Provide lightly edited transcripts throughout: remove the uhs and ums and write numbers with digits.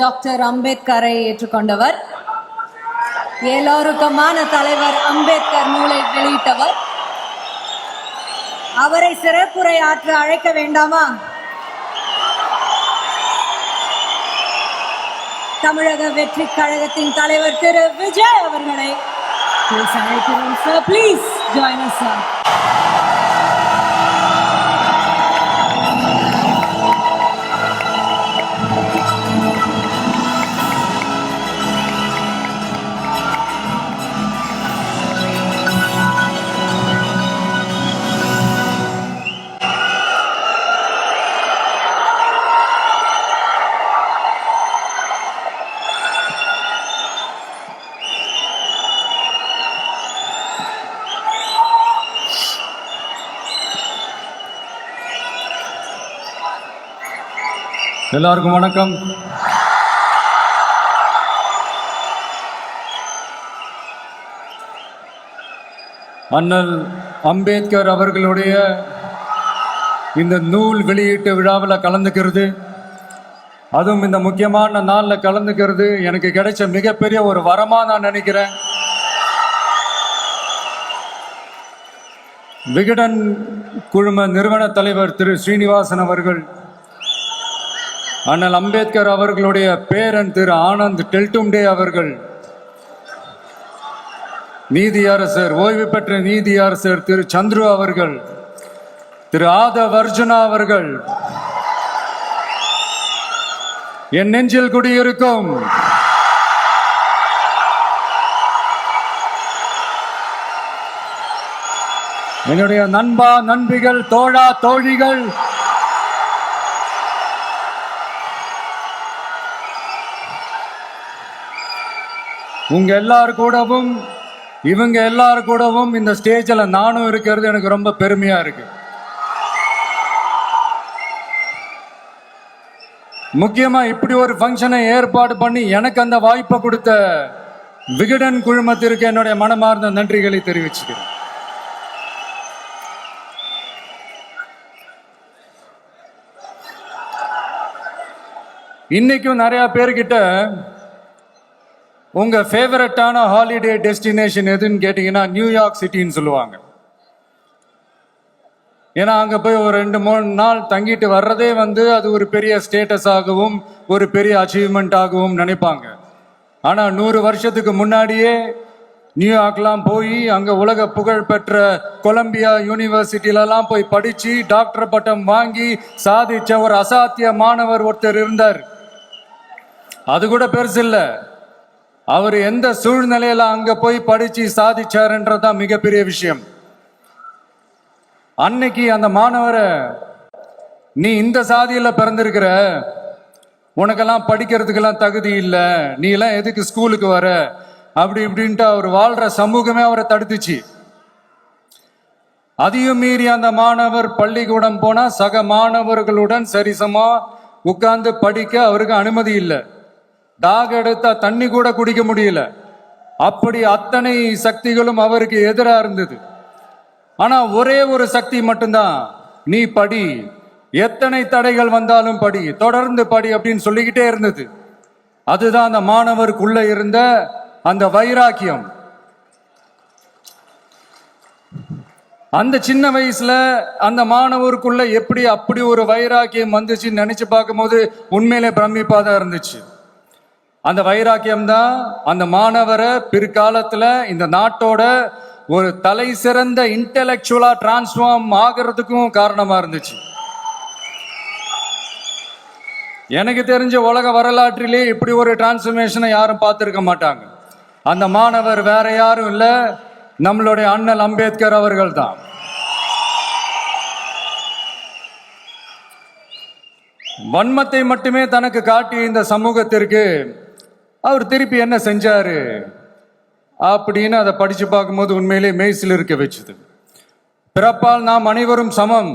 Doctor அம்பேத்கரை ஏற்றுக்கொண்டவர், எல்லோருக்குமான தலைவர் அம்பேத்கர் நூலை வெளியிட்டவர். அவரை சிறப்புரை ஆற்ற அழைக்க வேண்டாமா? தமிழக வெற்றி கழகத்தின் தலைவர் திரு விஜய் அவர்களை அழைக்கிறோம். Sir, please join us, sir. எல்லாருக்கும் வணக்கம். அண்ணல் அம்பேத்கர் அவர்களுடைய இந்த நூல் வெளியீட்டு விழாவில் கலந்துக்கிறது, அதுவும் இந்த முக்கியமான நாளில் கலந்துக்கிறது எனக்கு கிடைச்ச மிகப்பெரிய ஒரு வரமா நான் நினைக்கிறேன். விகடன் குழும நிறுவன தலைவர் திரு ஸ்ரீனிவாசன் அவர்கள், அண்ணல் அம்பேத்கர் அவர்களுடைய பேரன் திரு ஆனந்த் டெல்டும்டே அவர்கள், நீதியரசர் ஓய்வு பெற்ற நீதியரசர் திரு சந்துரு அவர்கள், திரு ஆதவ் அர்ஜுனா அவர்கள், என் நெஞ்சில் குடியிருக்கும் என்னுடைய நண்பா நண்பிகள், தோழா தோழிகள், உங்க எல்லாரு கூடவும் இவங்க எல்லாரு கூடவும் இந்த ஸ்டேஜில் நானும் இருக்கிறது எனக்கு ரொம்ப பெருமையா இருக்கு. முக்கியமா இப்படி ஒரு ஃபங்க்ஷனை ஏற்பாடு பண்ணி எனக்கு அந்த வாய்ப்பை கொடுத்த விகடன் குழுமத்திற்கு என்னுடைய மனமார்ந்த நன்றிகளை தெரிவிச்சுக்கிறேன். இன்னைக்கும் நிறைய பேர்கிட்ட உங்க ஃபேவரட்டான ஹாலிடே டெஸ்டினேஷன் எதுன்னு கேட்டீங்கன்னா நியூயார்க் சிட்டின்னு சொல்லுவாங்க. ஏன்னா அங்க போய் ஒரு 2-3 நாள் தங்கிட்டு வர்றதே அது ஒரு பெரிய ஸ்டேட்டஸ் ஆகவும் ஒரு பெரிய அச்சீவ்மெண்ட் ஆகவும் நினைப்பாங்க. ஆனா 100 வருஷத்துக்கு முன்னாடியே நியூயார்க்லாம் போய் அங்க உலக புகழ் பெற்ற கொலம்பியா யூனிவர்சிட்டிலலாம் போய் படிச்சு டாக்டர் பட்டம் வாங்கி சாதிச்ச ஒரு அசாத்திய மாணவர் ஒருத்தர் இருந்தார். அது கூட பெருசு இல்லை, அவர் எந்த சூழ்நிலையில அங்க போய் படிச்சு சாதிச்சாருன்றதான் மிகப்பெரிய விஷயம். அன்னைக்கு அந்த மாணவரை, நீ இந்த சாதியில பிறந்திருக்கிற, உனக்கெல்லாம் படிக்கிறதுக்கெல்லாம் தகுதி இல்லை, நீ எல்லாம் எதுக்கு ஸ்கூலுக்கு வர, அப்படி இப்படின்ட்டு அவர் வாழ்ற சமூகமே அவரை தடுத்துச்சு. அதையும் மீறி அந்த மாணவர் பள்ளிக்கூடம் போனா சக மாணவர்களுடன் சரிசமா உட்கார்ந்து படிக்க அவருக்கு அனுமதி இல்லை. தாக எடுத்தா தண்ணி கூட குடிக்க முடியல. அப்படி அத்தனை சக்திகளும் அவருக்கு எதிராக இருந்தது. ஆனா ஒரே ஒரு சக்தி மட்டும்தான், நீ படி, எத்தனை தடைகள் வந்தாலும் படி, தொடர்ந்து படி அப்படின்னு சொல்லிக்கிட்டே இருந்தது. அதுதான் அந்த மாணவருக்குள்ள இருந்த அந்த வைராக்கியம். அந்த சின்ன வயசுல அந்த மாணவருக்குள்ள எப்படி அப்படி ஒரு வைராக்கியம் வந்துச்சுன்னு நினைச்சு பார்க்கும்போது உண்மையிலே பிரமிப்பா தான் இருந்துச்சு. அந்த வைராக்கியம் தான் அந்த மாணவரை பிற்காலத்துல இந்த நாட்டோட ஒரு தலை சிறந்த இன்டெலெக்சுவலா டிரான்ஸ்ஃபார்ம் ஆகிறதுக்கும் காரணமா இருந்துச்சு. எனக்கு தெரிஞ்ச உலக வரலாற்றிலே இப்படி ஒரு டிரான்ஸ்ஃபர்மேஷனை யாரும் பார்த்திருக்க மாட்டாங்க. அந்த மாணவர் வேற யாரும் இல்ல, நம்மளுடைய அண்ணல் அம்பேத்கர் அவர்கள் தான். வன்மத்தை மட்டுமே தனக்கு காட்டிய இந்த சமூகத்திற்கு அவர் திருப்பி என்ன செஞ்சாரு அப்படின்னு அதை படிச்சு பார்க்கும்போது உண்மையிலே மெய்சில் இருக்க வச்சுது. பிறப்பால் நாம் அனைவரும் சமம்,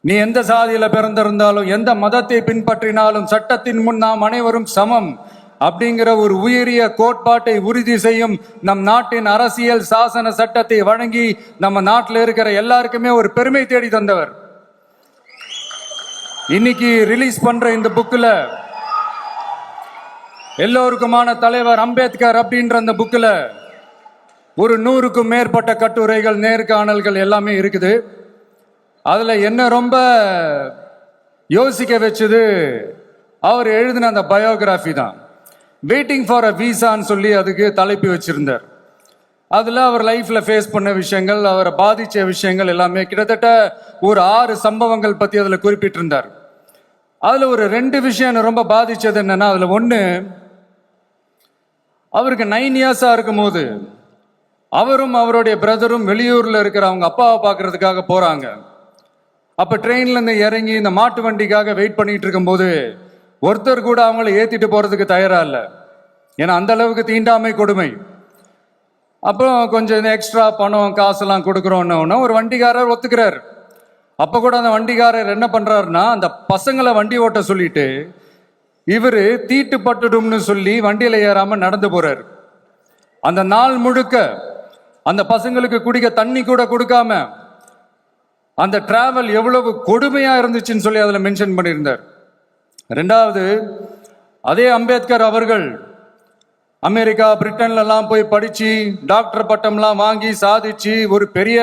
நீ எந்த சாதியில பிறந்திருந்தாலும் எந்த மதத்தை பின்பற்றினாலும் சட்டத்தின் முன் நாம் அனைவரும் சமம் அப்படிங்கிற ஒரு உயரிய கோட்பாட்டை உறுதி செய்யும் நம் நாட்டின் அரசியல் சாசன சட்டத்தை வழங்கி நம்ம நாட்டில் இருக்கிற எல்லாருக்குமே ஒரு பெருமை தேடி தந்தவர். இன்னைக்கு ரிலீஸ் பண்ற இந்த புக்ல எல்லோருக்குமான தலைவர் அம்பேத்கர் அப்படின்ற அந்த புக்கில் ஒரு 100க்கும் மேற்பட்ட கட்டுரைகள், நேர்காணல்கள் எல்லாமே இருக்குது. அதுல என்ன ரொம்ப யோசிக்க வச்சது அவர் எழுதின அந்த பயோகிராஃபி தான். வெயிட்டிங் ஃபார் அ வீசான்னு சொல்லி அதுக்கு தலைப்பு வச்சிருந்தார். அதுல அவர் லைஃப்ல ஃபேஸ் பண்ண விஷயங்கள், அவரை பாதிச்ச விஷயங்கள் எல்லாமே கிட்டத்தட்ட ஒரு 6 சம்பவங்கள் பத்தி அதுல குறிப்பிட்டிருந்தார். அதுல ஒரு 2 விஷயம் என்ன ரொம்ப பாதிச்சது என்னன்னா, அதுல ஒண்ணு, அவருக்கு 9 இயர்ஸா இருக்கும் போது அவரும் அவருடைய பிரதரும் வெளியூர்ல இருக்கிற அவங்க அப்பாவை பார்க்கறதுக்காக போறாங்க. அப்ப ட்ரெயின்ல இருந்து இறங்கி இந்த மாட்டு வண்டிக்காக வெயிட் பண்ணிட்டு இருக்கும் போது ஒருத்தர் கூட அவங்கள ஏத்திட்டு போறதுக்கு தயாரா இல்லை. ஏன்னா அந்த அளவுக்கு தீண்டாமை கொடுமை. அப்புறம் கொஞ்சம் எக்ஸ்ட்ரா பணம் காசெல்லாம் கொடுக்குறோன்னு ஒரு வண்டிக்காரர் ஒத்துக்கிறார். அப்ப கூட அந்த வண்டிக்காரர் என்ன பண்றாருன்னா, அந்த பசங்களை வண்டி ஓட்ட சொல்லிட்டு இவரு தீட்டுப்பட்டுடும்னு சொல்லி வண்டியில ஏறாம நடந்து போறாரு. அந்த நாள் முழுக்க அந்த பசங்களுக்கு குடிக்க தண்ணி கூட கொடுக்காம அந்த டிராவல் எவ்வளவு கொடுமையா இருந்துச்சுன்னு சொல்லி அதுல மென்ஷன் பண்ணியிருந்தார். 2வது, அதே அம்பேத்கர் அவர்கள் அமெரிக்கா, பிரிட்டன்ல எல்லாம் போய் படிச்சு டாக்டர் பட்டம்லாம் வாங்கி சாதிச்சு ஒரு பெரிய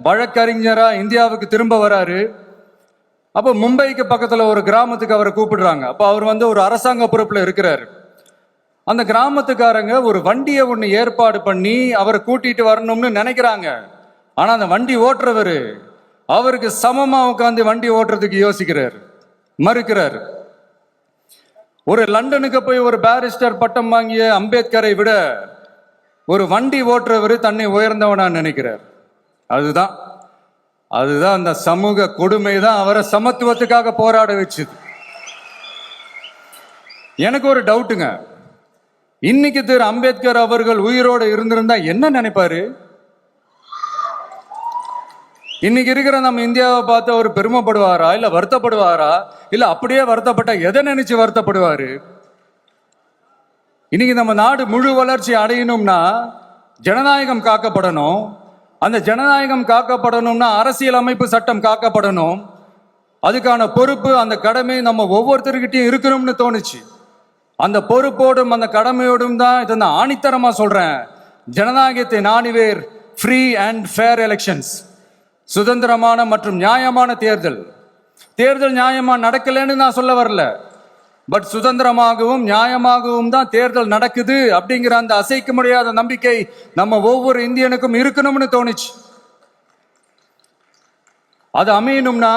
வழக்கறிஞரா இந்தியாவுக்கு திரும்ப வராரு. அப்போ மும்பைக்கு பக்கத்துல ஒரு கிராமத்துக்கு அவரை கூப்பிடுறாங்க. அப்போ அவர் ஒரு அரசாங்க பொறுப்புல இருக்கிறாரு. அந்த கிராமத்துக்காரங்க ஒரு வண்டியை ஒன்று ஏற்பாடு பண்ணி அவரை கூட்டிட்டு வரணும்னு நினைக்கிறாங்க. ஆனா அந்த வண்டி ஓட்டுறவர் அவருக்கு சமமா உட்காந்து வண்டி ஓட்டுறதுக்கு யோசிக்கிறார், மறுக்கிறார். ஒரு லண்டனுக்கு போய் ஒரு பாரிஸ்டர் பட்டம் வாங்கிய அம்பேத்கரை விட ஒரு வண்டி ஓட்டுறவர் தன்னை உயர்ந்தவனா நினைக்கிறார். அதுதான் அந்த சமூக கொடுமை தான் அவரை சமத்துவத்துக்காக போராட வச்சுது. எனக்கு ஒரு டவுட்டுங்க, இன்னைக்கு திரு அம்பேத்கர் அவர்கள் உயிரோடு இருந்திருந்தா என்ன நினைப்பாரு? இன்னைக்கு இருக்கிற நம்ம இந்தியாவை பார்த்து அவர் பெருமைப்படுவாரா, இல்ல வருத்தப்படுவாரா, இல்ல அப்படியே வருத்தப்பட்ட எதை நினைச்சு வருத்தப்படுவாரு? இன்னைக்கு நம்ம நாடு முழு வளர்ச்சி அடையணும்னா ஜனநாயகம் காக்கப்படணும். அந்த ஜனநாயகம் காக்கப்படணும்னா அரசியல் அமைப்பு சட்டம் காக்கப்படணும். அதுக்கான பொறுப்பு, அந்த கடமை நம்ம ஒவ்வொருத்தருக்கிட்டையும் இருக்கணும்னு தோணுச்சு. அந்த பொறுப்போடும் அந்த கடமையோடும் தான் இதை நான் ஆணித்தரமா சொல்றேன். ஜனநாயகத்தை நாணிவேர் ஃப்ரீ அண்ட் ஃபேர் எலெக்ஷன்ஸ், சுதந்திரமான மற்றும் நியாயமான தேர்தல். தேர்தல் நியாயமா நடக்கலன்னு நான் சொல்ல வரல, பட் சுதந்திரமாகவும் நியாயமாகவும் தான் தேர்தல் நடக்குது அப்படிங்கிற அந்த அசைக்க முடியாத நம்பிக்கை நம்ம ஒவ்வொரு இந்தியனுக்கும் இருக்கணும்னு தோணுச்சு. அது அமையணும்னா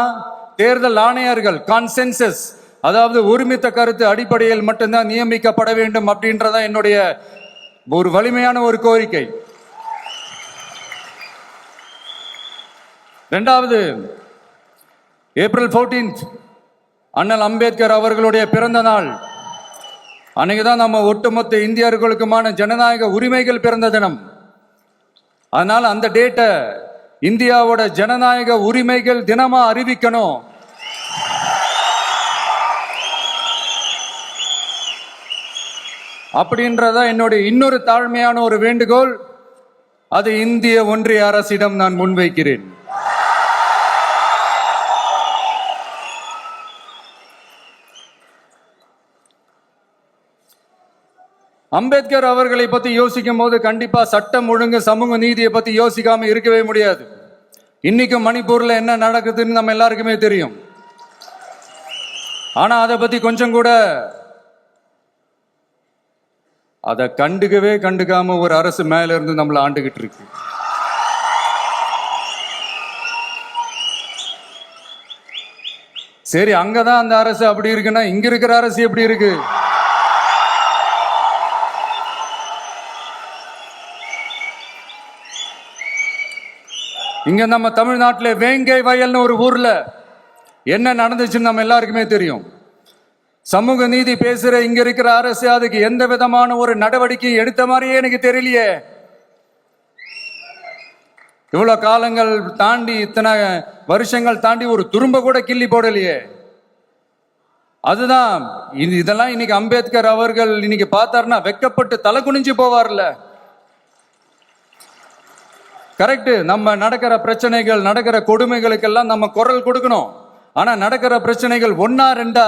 தேர்தல் ஆணையர்கள் கான்சென்சஸ், அதாவது ஒருமித்த கருத்து அடிப்படையில் மட்டும்தான் நியமிக்கப்பட வேண்டும் அப்படின்றத என்னுடைய ஒரு வலிமையான ஒரு கோரிக்கை. 2வது, ஏப்ரல் 14 அண்ணல் அம்பேத்கர் அவர்களுடைய பிறந்த நாள். அன்னைக்குதான் நம்ம ஒட்டுமொத்த இந்தியர்களுக்குமான ஜனநாயக உரிமைகள் பிறந்த தினம். அதனால அந்த டேட்டை இந்தியாவோட ஜனநாயக உரிமைகள் தினமா அறிவிக்கணும். அப்படின்றத என்னுடைய இன்னொரு தாழ்மையான ஒரு வேண்டுகோள். அது இந்திய ஒன்றிய அரசிடம் நான் முன்வைக்கிறேன். அம்பேத்கர் அவர்களை பத்தி யோசிக்கும் போது கண்டிப்பா சட்டம் ஒழுங்கு, சமூக நீதியை பத்தி யோசிக்காம இருக்கவே முடியாது. இன்னைக்கு மணிப்பூர்ல என்ன நடக்குதுன்னு நம்ம எல்லாருக்குமே தெரியும். ஆனா அதை பத்தி கொஞ்சம் கூட அதை கண்டுக்காம ஒரு அரசு மேல இருந்து நம்மளை ஆண்டுகிட்டு இருக்கு. சரி, அங்கதான் அந்த அரசு அப்படி இருக்குன்னா இங்க இருக்கிற அரசு எப்படி இருக்கு? இங்க நம்ம தமிழ்நாட்டில் வேங்கை வயல்னு ஒரு ஊர்ல என்ன நடந்துச்சுன்னு நம்ம எல்லாருக்குமே தெரியும். சமூக நீதி பேசுற இங்க இருக்கிற அரசு அதுக்கு எந்த விதமான ஒரு நடவடிக்கை எடுத்த மாதிரியே எனக்கு தெரியலையே. இவ்வளவு காலங்கள் தாண்டி, இத்தனை வருஷங்கள் தாண்டி ஒரு துரும்ப கூட கிள்ளி போடலையே. அதுதான் இதெல்லாம் இன்னைக்கு அம்பேத்கர் அவர்கள் இன்னைக்கு பார்த்தாருன்னா வெக்கப்பட்டு தலை குனிஞ்சு போவார்ல. கரெக்ட், நம்ம நடக்கிற பிரச்சனைகள், நடக்கிற கொடுமைகளுக்கெல்லாம் நம்ம குரல் கொடுக்கணும். ஆனா நடக்கிற பிரச்சனைகள் 1 2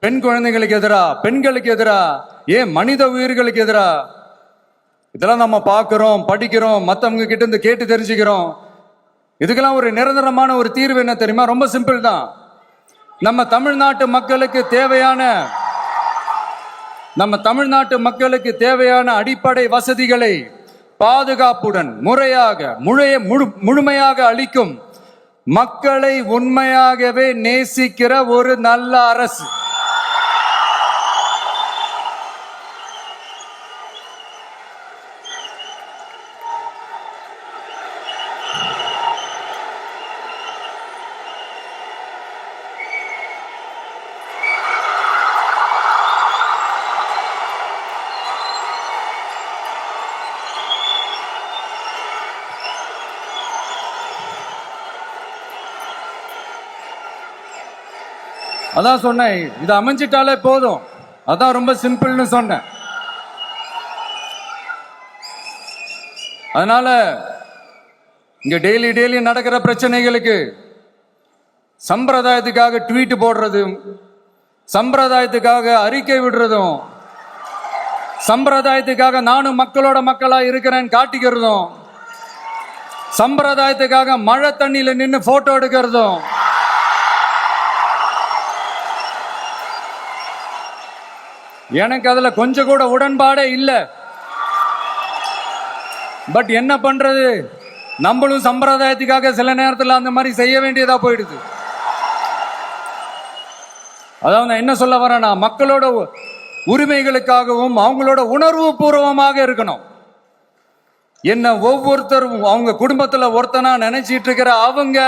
பெண் குழந்தைகளுக்கு எதிரா, பெண்களுக்கு எதிரா, ஏன் மனித உயிர்களுக்கு எதிரா? இதெல்லாம் நம்ம பார்க்கிறோம், படிக்கிறோம், மற்றவங்க கிட்ட இருந்து கேட்டு தெரிஞ்சுக்கிறோம். இதுக்கெல்லாம் ஒரு நிரந்தரமான ஒரு தீர்வு என்ன தெரியுமா? ரொம்ப சிம்பிள் தான். நம்ம தமிழ்நாட்டு மக்களுக்கு தேவையான அடிப்படை வசதிகளை பாதுகாப்புடன் முழுமையாக அளிக்கும் மக்களை உண்மையாகவே நேசிக்கிற ஒரு நல்ல அரசு. அதான் சொன்னேன், இது அமைஞ்சிட்டாலே போதும். அதான் ரொம்ப சிம்பிள்னு சொன்னேன். அதனால இங்க டெய்லி நடக்கிற பிரச்சனைகளுக்கு சம்பிரதாயத்துக்காக ட்வீட் போடுறதும், சம்பிரதாயத்துக்காக அறிக்கை விடுறதும், சம்பிரதாயத்துக்காக நானும் மக்களா இருக்கிறேன்னு காட்டிக்கிறதும், சம்பிரதாயத்துக்காக மழை தண்ணியில நின்று போட்டோ எடுக்கிறதும், எனக்கு அதுல கொஞ்சம் கூட உடன்பாடே இல்லை. பட் என்ன பண்றது, நம்மளும் சம்பிரதாயத்துக்காக சில நேரத்தில் அந்த மாதிரி செய்ய வேண்டியதா போயிடுது. அதாவது என்ன சொல்ல வரேன்னா, மக்களோட உரிமைகளுக்காகவும் அவங்களோட உணர்வு பூர்வமாக இருக்கணும். என்ன ஒவ்வொருத்தரும் அவங்க குடும்பத்துல ஒருத்தனா நினைச்சிட்டு இருக்கிற அவங்க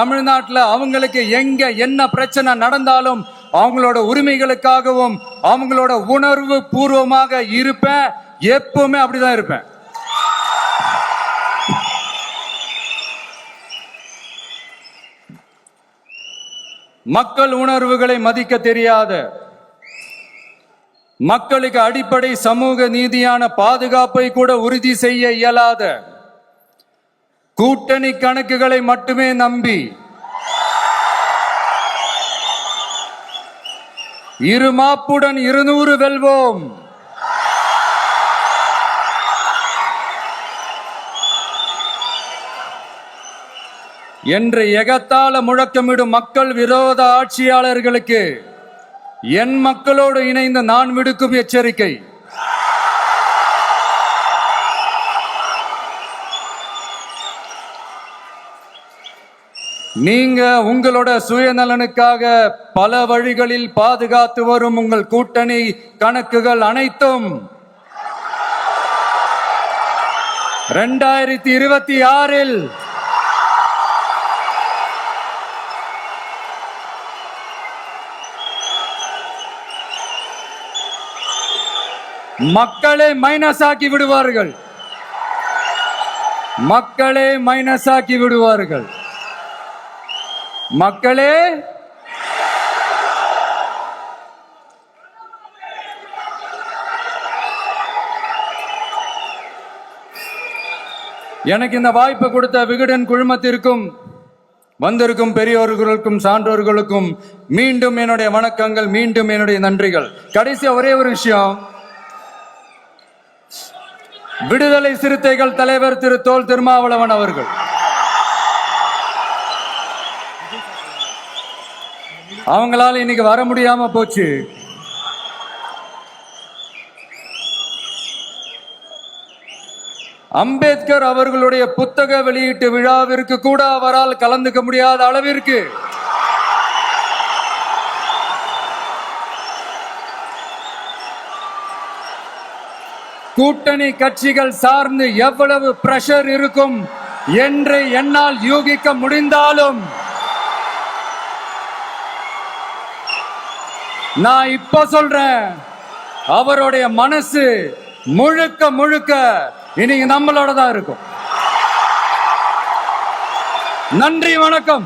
தமிழ்நாட்டில் அவங்களுக்கு எங்க என்ன பிரச்சனை நடந்தாலும் அவங்களோட உரிமைகளுக்காகவும் அவங்களோட உணர்வு பூர்வமாக இருப்பேன். எப்பவுமே அப்படிதான் இருப்பேன். மக்கள் உணர்வுகளை மதிக்க தெரியாத, மக்களுக்கு அடிப்படை சமூக நீதியான பாதுகாப்பை கூட உறுதி செய்ய இயலாத, கூட்டணி கணக்குகளை மட்டுமே நம்பி இருமாப்புடன் 200 வெல்வோம், என்று எகத்தால முழக்கமிடும் மக்கள் விரோத ஆட்சியாளர்களுக்கு என் மக்களோடு இணைந்து நான் விடுக்கும் எச்சரிக்கை, நீங்க உங்களோட சுயநலனுக்காக பல வழிகளில் பாதுகாத்து வரும் உங்கள் கூட்டணி கணக்குகள் அனைத்தும் 2026 மக்களே மைனஸ் ஆக்கி விடுவார்கள். மக்களே மைனஸ் ஆக்கி விடுவார்கள். மக்களே எனக்கு இந்த வாய்ப்பு கொடுத்த விகடன் குழுமத்திற்கும் வந்திருக்கும் பெரியோர்களுக்கும் சான்றோர்களுக்கும் மீண்டும் என்னுடைய வணக்கங்கள், மீண்டும் என்னுடைய நன்றிகள். கடைசியா ஒரே ஒரு விஷயம், விடுதலை சிறுத்தைகள் தலைவர் திரு தோல் திருமாவளவன் அவர்கள் அவங்களால இன்னைக்கு வர முடியாம போச்சு. அம்பேத்கர் அவர்களுடைய புத்தக வெளியீட்டு விழாவிற்கு கூட அவரால் கலந்துக்க முடியாத அளவிற்கு கூட்டணி கட்சிகள் சார்ந்து எவ்வளவு பிரஷர் இருக்கும் என்று என்னால் யூகிக்க முடிந்தாலும் நான் இப்ப சொல்றேன், அவருடைய மனசு முழுக்க முழுக்க இன்னைக்கு நம்மளோட தான் இருக்கும். நன்றி, வணக்கம்.